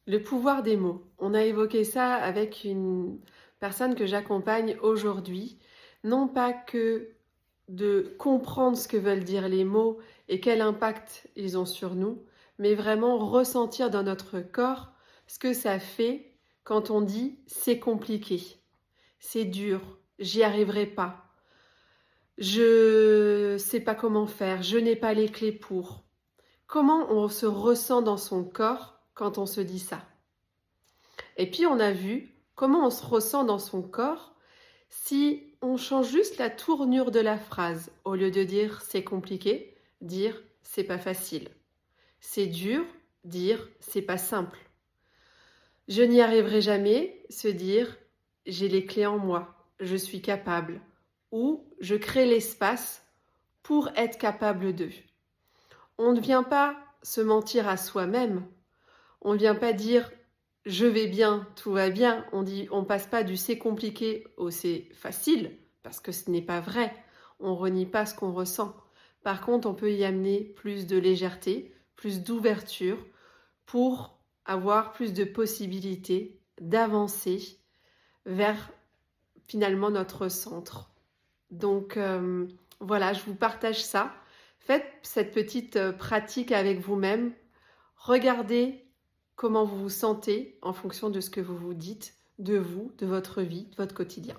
Le pouvoir des mots. On a évoqué ça avec une personne que j'accompagne aujourd'hui. Non pas que de comprendre ce que veulent dire les mots et quel impact ils ont sur nous, mais vraiment ressentir dans notre corps ce que ça fait quand on dit c'est compliqué, c'est dur, j'y arriverai pas, je sais pas comment faire, je n'ai pas les clés pour. Comment on se ressent dans son corps quand on se dit ça? Et puis on a vu comment on se ressent dans son corps si on change juste la tournure de la phrase. Au lieu de dire c'est compliqué, dire c'est pas facile. C'est dur, dire c'est pas simple. Je n'y arriverai jamais, se dire j'ai les clés en moi, je suis capable. Ou je crée l'espace pour être capable d'eux. On ne vient pas se mentir à soi-même. On ne vient pas dire je vais bien, tout va bien. On passe pas du c'est compliqué au c'est facile, parce que ce n'est pas vrai. On renie pas ce qu'on ressent. Par contre, on peut y amener plus de légèreté, plus d'ouverture pour avoir plus de possibilités d'avancer vers finalement notre centre. Donc voilà, je vous partage ça. Faites cette petite pratique avec vous-même. Regardez comment vous vous sentez en fonction de ce que vous vous dites, de vous, de votre vie, de votre quotidien.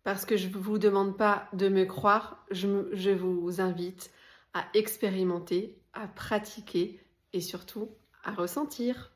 Parce que je ne vous demande pas de me croire, je vous invite à expérimenter, à pratiquer et surtout à ressentir.